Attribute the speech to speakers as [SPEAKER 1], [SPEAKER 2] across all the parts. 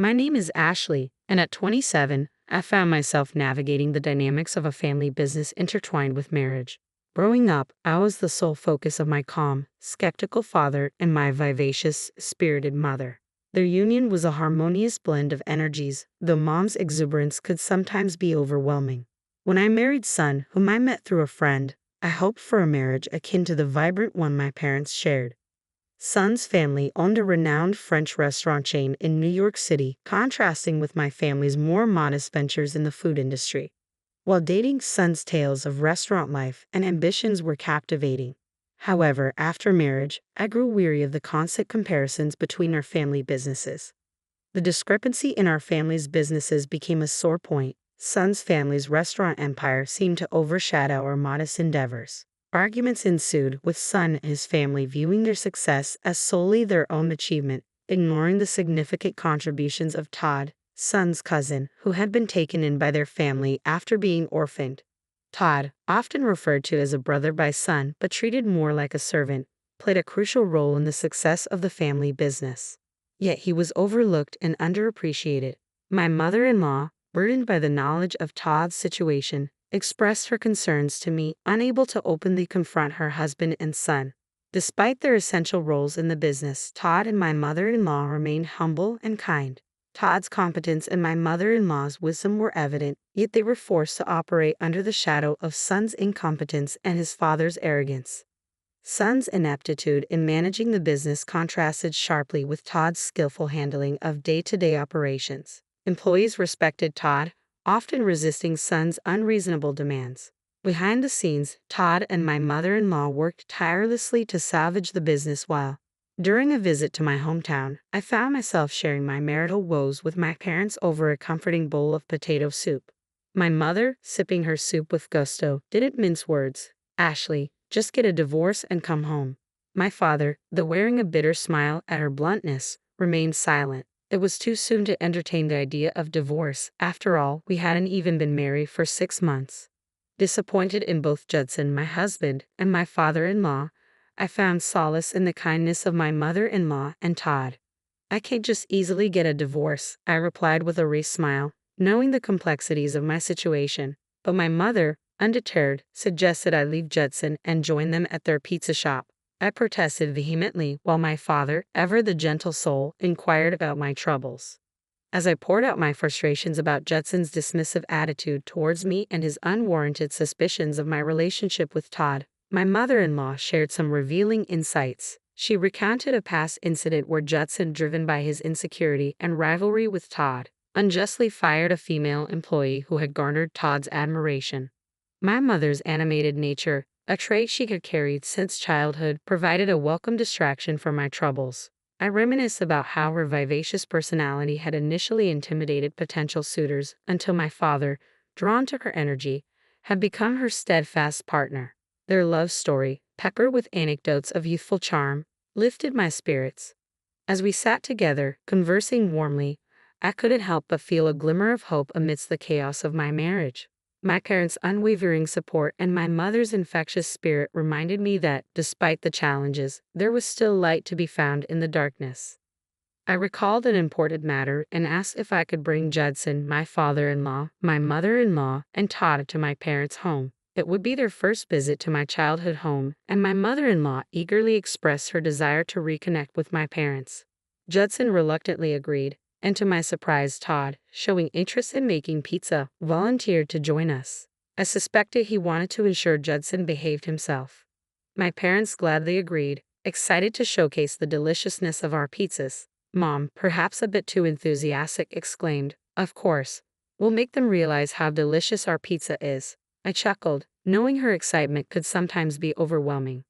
[SPEAKER 1] My name is Ashley, and at 27, I found myself navigating the dynamics of a family business intertwined with marriage. Growing up, I was the sole focus of my calm, skeptical father and my vivacious, spirited mother. Their union was a harmonious blend of energies, though mom's exuberance could sometimes be overwhelming. When I married son, whom I met through a friend, I hoped for a marriage akin to the vibrant one my parents shared. Son's family owned a renowned French restaurant chain in New York City, contrasting with my family's more modest ventures in the food industry. While dating, Son's tales of restaurant life and ambitions were captivating. However, after marriage, I grew weary of the constant comparisons between our family businesses. The discrepancy in our family's businesses became a sore point. Son's family's restaurant empire seemed to overshadow our modest endeavors. Arguments ensued, with Son and his family viewing their success as solely their own achievement, ignoring the significant contributions of Todd, Son's cousin, who had been taken in by their family after being orphaned. Todd, often referred to as a brother by Son but treated more like a servant, played a crucial role in the success of the family business. Yet he was overlooked and underappreciated. My mother-in-law, burdened by the knowledge of Todd's situation, expressed her concerns to me, unable to openly confront her husband and son. Despite their essential roles in the business, Todd and my mother-in-law remained humble and kind. Todd's competence and my mother-in-law's wisdom were evident, yet they were forced to operate under the shadow of Son's incompetence and his father's arrogance. Son's ineptitude in managing the business contrasted sharply with Todd's skillful handling of day-to-day operations. Employees respected Todd, often resisting Son's unreasonable demands. Behind the scenes, Todd and my mother-in-law worked tirelessly to salvage the business while, during a visit to my hometown, I found myself sharing my marital woes with my parents over a comforting bowl of potato soup. My mother, sipping her soup with gusto, didn't mince words. "Ashley, just get a divorce and come home." My father, though wearing a bitter smile at her bluntness, remained silent. It was too soon to entertain the idea of divorce. After all, we hadn't even been married for 6 months. Disappointed in both Judson, my husband, and my father-in-law, I found solace in the kindness of my mother-in-law and Todd. "I can't just easily get a divorce," I replied with a wry smile, knowing the complexities of my situation. But my mother, undeterred, suggested I leave Judson and join them at their pizza shop. I protested vehemently, while my father, ever the gentle soul, inquired about my troubles. As I poured out my frustrations about Judson's dismissive attitude towards me and his unwarranted suspicions of my relationship with Todd, my mother-in-law shared some revealing insights. She recounted a past incident where Judson, driven by his insecurity and rivalry with Todd, unjustly fired a female employee who had garnered Todd's admiration. My mother's animated nature, a trait she had carried since childhood, provided a welcome distraction from my troubles. I reminisced about how her vivacious personality had initially intimidated potential suitors until my father, drawn to her energy, had become her steadfast partner. Their love story, peppered with anecdotes of youthful charm, lifted my spirits. As we sat together, conversing warmly, I couldn't help but feel a glimmer of hope amidst the chaos of my marriage. My parents' unwavering support and my mother's infectious spirit reminded me that, despite the challenges, there was still light to be found in the darkness. I recalled an important matter and asked if I could bring Judson, my father-in-law, my mother-in-law, and Todd to my parents' home. It would be their first visit to my childhood home, and my mother-in-law eagerly expressed her desire to reconnect with my parents. Judson reluctantly agreed, and to my surprise, Todd, showing interest in making pizza, volunteered to join us. I suspected he wanted to ensure Judson behaved himself. My parents gladly agreed, excited to showcase the deliciousness of our pizzas. Mom, perhaps a bit too enthusiastic, exclaimed, "Of course. We'll make them realize how delicious our pizza is." I chuckled, knowing her excitement could sometimes be overwhelming.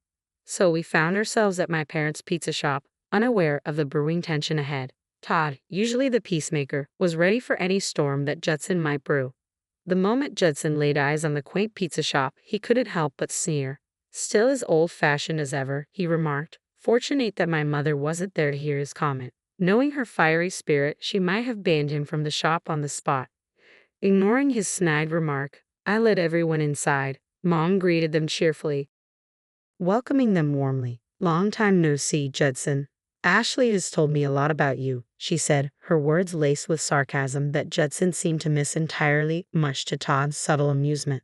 [SPEAKER 1] So we found ourselves at my parents' pizza shop, unaware of the brewing tension ahead. Todd, usually the peacemaker, was ready for any storm that Judson might brew. The moment Judson laid eyes on the quaint pizza shop, he couldn't help but sneer. "Still as old-fashioned as ever," he remarked, fortunate that my mother wasn't there to hear his comment. Knowing her fiery spirit, she might have banned him from the shop on the spot. Ignoring his snide remark, I led everyone inside. Mom greeted them cheerfully, welcoming them warmly. "Long time no see, Judson. Ashley has told me a lot about you, she said, her words laced with sarcasm that Judson seemed to miss entirely, much to Todd's subtle amusement.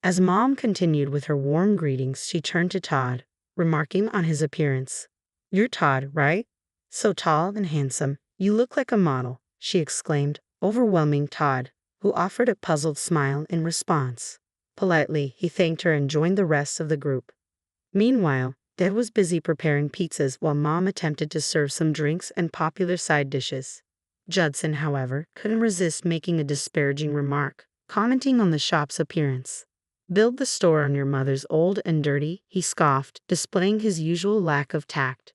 [SPEAKER 1] As Mom continued with her warm greetings, she turned to Todd, remarking on his appearance. "You're Todd, right? So tall and handsome. You look like a model," she exclaimed, overwhelming Todd, who offered a puzzled smile in response. Politely, he thanked her and joined the rest of the group. Meanwhile, Dad was busy preparing pizzas while Mom attempted to serve some drinks and popular side dishes. Judson, however, couldn't resist making a disparaging remark, commenting on the shop's appearance. "Build the store on your mother's old and dirty," he scoffed, displaying his usual lack of tact.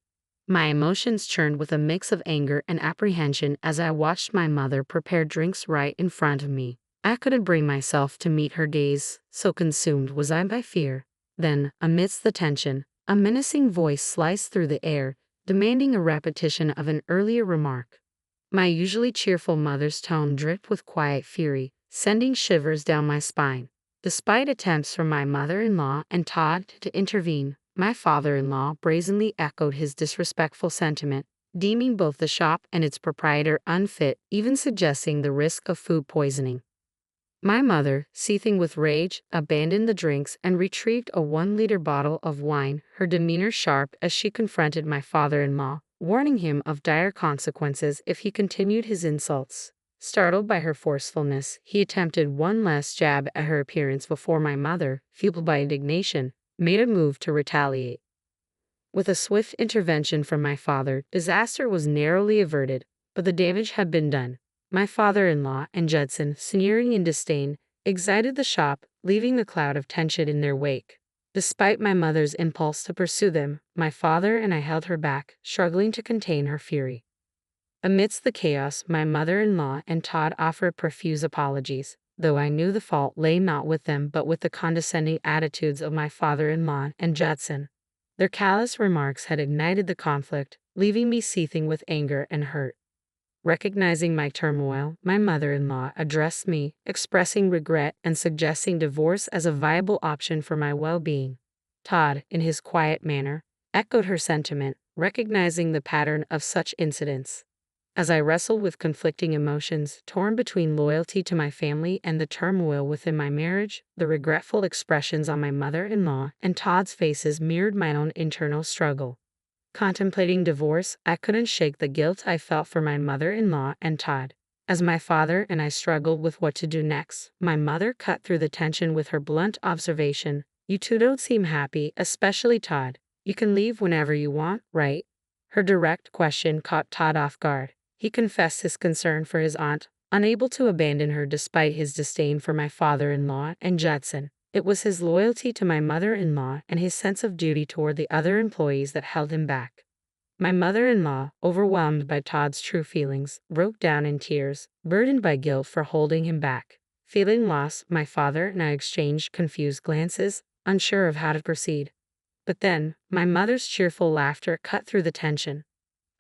[SPEAKER 1] My emotions churned with a mix of anger and apprehension as I watched my mother prepare drinks right in front of me. I couldn't bring myself to meet her gaze, so consumed was I by fear. Then, amidst the tension, a menacing voice sliced through the air, demanding a repetition of an earlier remark. My usually cheerful mother's tone dripped with quiet fury, sending shivers down my spine. Despite attempts from my mother-in-law and Todd to intervene, my father-in-law brazenly echoed his disrespectful sentiment, deeming both the shop and its proprietor unfit, even suggesting the risk of food poisoning. My mother, seething with rage, abandoned the drinks and retrieved a 1-liter bottle of wine, her demeanor sharp as she confronted my father-in-law, warning him of dire consequences if he continued his insults. Startled by her forcefulness, he attempted one last jab at her appearance before my mother, fueled by indignation, made a move to retaliate. With a swift intervention from my father, disaster was narrowly averted, but the damage had been done. My father-in-law and Judson, sneering in disdain, exited the shop, leaving a cloud of tension in their wake. Despite my mother's impulse to pursue them, my father and I held her back, struggling to contain her fury. Amidst the chaos, my mother-in-law and Todd offered profuse apologies, though I knew the fault lay not with them but with the condescending attitudes of my father-in-law and Judson. Their callous remarks had ignited the conflict, leaving me seething with anger and hurt. Recognizing my turmoil, my mother-in-law addressed me, expressing regret and suggesting divorce as a viable option for my well-being. Todd, in his quiet manner, echoed her sentiment, recognizing the pattern of such incidents. As I wrestled with conflicting emotions, torn between loyalty to my family and the turmoil within my marriage, the regretful expressions on my mother-in-law and Todd's faces mirrored my own internal struggle. Contemplating divorce, I couldn't shake the guilt I felt for my mother-in-law and Todd. As my father and I struggled with what to do next, my mother cut through the tension with her blunt observation. "You two don't seem happy, especially Todd. You can leave whenever you want, right?" Her direct question caught Todd off guard. He confessed his concern for his aunt, unable to abandon her despite his disdain for my father-in-law and Judson. It was his loyalty to my mother-in-law and his sense of duty toward the other employees that held him back. My mother-in-law, overwhelmed by Todd's true feelings, broke down in tears, burdened by guilt for holding him back. Feeling lost, my father and I exchanged confused glances, unsure of how to proceed. But then, my mother's cheerful laughter cut through the tension.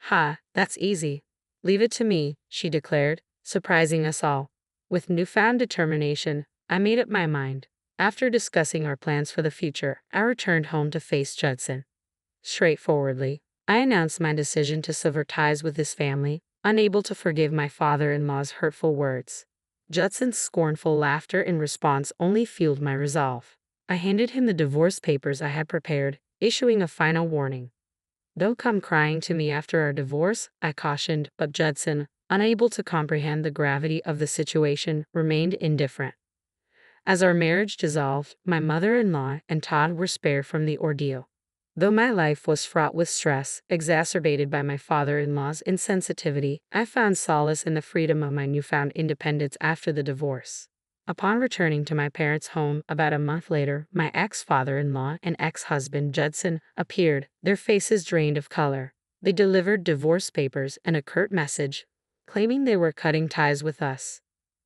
[SPEAKER 1] "Ha, that's easy. Leave it to me," she declared, surprising us all. With newfound determination, I made up my mind. After discussing our plans for the future, I returned home to face Judson. Straightforwardly, I announced my decision to sever ties with his family, unable to forgive my father-in-law's hurtful words. Judson's scornful laughter in response only fueled my resolve. I handed him the divorce papers I had prepared, issuing a final warning. "Don't come crying to me after our divorce," I cautioned, but Judson, unable to comprehend the gravity of the situation, remained indifferent. As our marriage dissolved, my mother-in-law and Todd were spared from the ordeal. Though my life was fraught with stress, exacerbated by my father-in-law's insensitivity, I found solace in the freedom of my newfound independence after the divorce. Upon returning to my parents' home about a month later, my ex-father-in-law and ex-husband Judson appeared, their faces drained of color. They delivered divorce papers and a curt message, claiming they were cutting ties with us.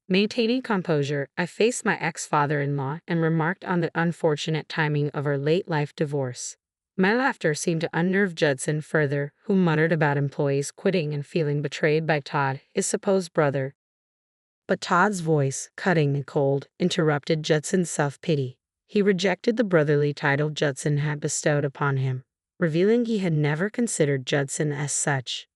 [SPEAKER 1] Maintaining composure, I faced my ex-father-in-law and remarked on the unfortunate timing of our late-life divorce. My laughter seemed to unnerve Judson further, who muttered about employees quitting and feeling betrayed by Todd, his supposed brother. But Todd's voice, cutting and cold, interrupted Judson's self-pity. He rejected the brotherly title Judson had bestowed upon him. revealing he had never considered Judson as such.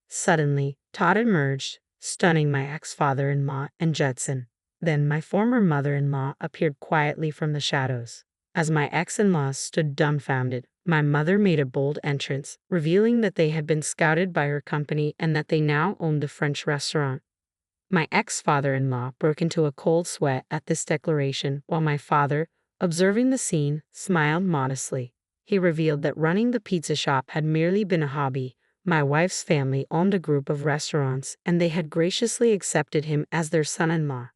[SPEAKER 1] Suddenly, Todd emerged, stunning my ex-father-in-law and Judson. Then my former mother-in-law appeared quietly from the shadows. As my ex-in-laws stood dumbfounded, my mother made a bold entrance, revealing that they had been scouted by her company and that they now owned the French restaurant. My ex-father-in-law broke into a cold sweat at this declaration, while my father, observing the scene, smiled modestly. He revealed that running the pizza shop had merely been a hobby. My wife's family owned a group of restaurants, and they had graciously accepted him as their son-in-law.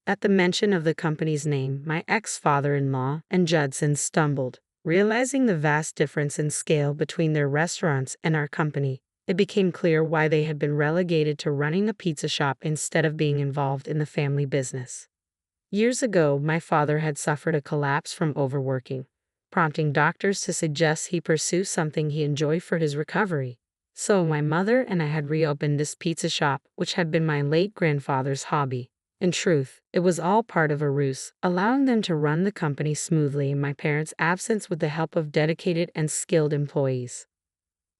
[SPEAKER 1] At the mention of the company's name, my ex-father-in-law and Judson stumbled. Realizing the vast difference in scale between their restaurants and our company, it became clear why they had been relegated to running a pizza shop instead of being involved in the family business. Years ago, my father had suffered a collapse from overworking, prompting doctors to suggest he pursue something he enjoyed for his recovery. So my mother and I had reopened this pizza shop, which had been my late grandfather's hobby. In truth, it was all part of a ruse, allowing them to run the company smoothly in my parents' absence with the help of dedicated and skilled employees.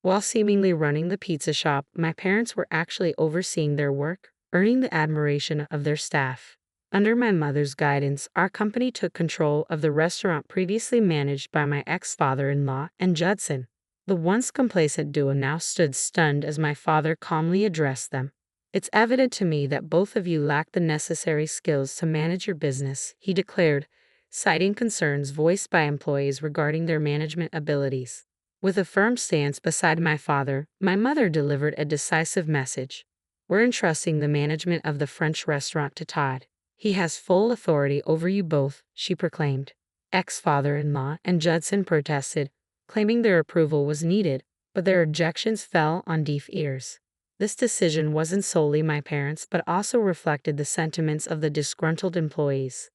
[SPEAKER 1] While seemingly running the pizza shop, my parents were actually overseeing their work, earning the admiration of their staff. Under my mother's guidance, our company took control of the restaurant previously managed by my ex-father-in-law and Judson. The once complacent duo now stood stunned as my father calmly addressed them. "It's evident to me that both of you lack the necessary skills to manage your business," he declared, citing concerns voiced by employees regarding their management abilities. With a firm stance beside my father, my mother delivered a decisive message. "We're entrusting the management of the French restaurant to Todd. He has full authority over you both," she proclaimed. Ex-father-in-law and Judson protested, claiming their approval was needed, but their objections fell on deaf ears. This decision wasn't solely my parents' but also reflected the sentiments of the disgruntled employees.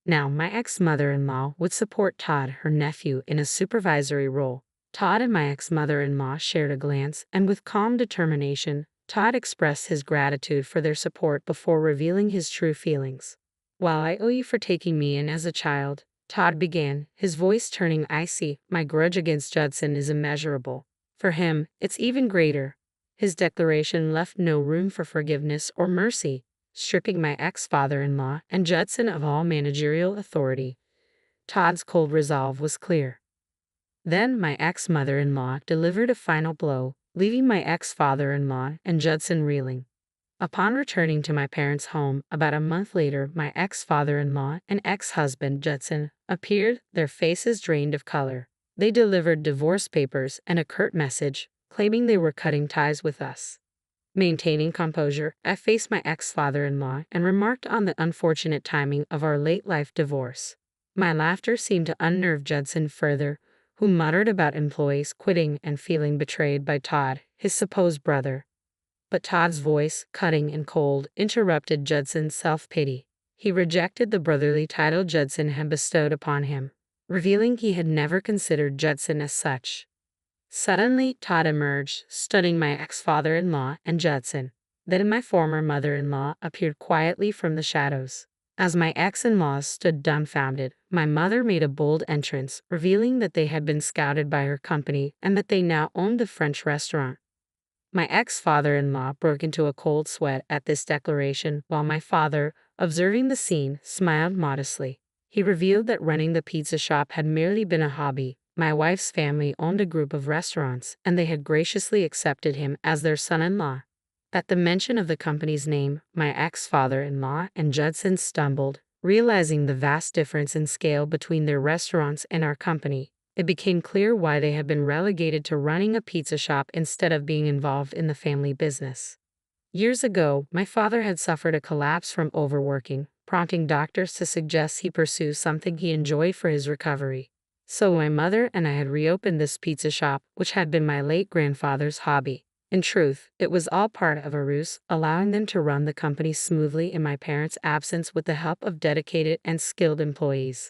[SPEAKER 1] Now, my ex-mother-in-law would support Todd, her nephew, in a supervisory role. Todd and my ex-mother-in-law shared a glance, and with calm determination, Todd expressed his gratitude for their support before revealing his true feelings. "While I owe you for taking me in as a child," Todd began, his voice turning icy, "my grudge against Judson is immeasurable. For him, it's even greater." His declaration left no room for forgiveness or mercy, stripping my ex-father-in-law and Judson of all managerial authority. Todd's cold resolve was clear. Then my ex-mother-in-law delivered a final blow, leaving my ex-father-in-law and Judson reeling. Upon returning to my parents' home about a month later, my ex-father-in-law and ex-husband Judson appeared, their faces drained of color. They delivered divorce papers and a curt message, claiming they were cutting ties with us. Maintaining composure, I faced my ex-father-in-law and remarked on the unfortunate timing of our late-life divorce. My laughter seemed to unnerve Judson further, who muttered about employees quitting and feeling betrayed by Todd, his supposed brother. But Todd's voice, cutting and cold, interrupted Judson's self-pity. He rejected the brotherly title Judson had bestowed upon him, revealing he had never considered Judson as such. Suddenly, Todd emerged, stunning my ex-father-in-law and Judson. Then my former mother-in-law appeared quietly from the shadows. As my ex-in-laws stood dumbfounded, my mother made a bold entrance, revealing that they had been scouted by her company and that they now owned the French restaurant. My ex-father-in-law broke into a cold sweat at this declaration, while my father, observing the scene, smiled modestly. He revealed that running the pizza shop had merely been a hobby. My wife's family owned a group of restaurants, and they had graciously accepted him as their son-in-law. At the mention of the company's name, my ex-father-in-law and Judson stumbled, realizing the vast difference in scale between their restaurants and our company. It became clear why they had been relegated to running a pizza shop instead of being involved in the family business. Years ago, my father had suffered a collapse from overworking, prompting doctors to suggest he pursue something he enjoyed for his recovery. So my mother and I had reopened this pizza shop, which had been my late grandfather's hobby. In truth, it was all part of a ruse, allowing them to run the company smoothly in my parents' absence with the help of dedicated and skilled employees.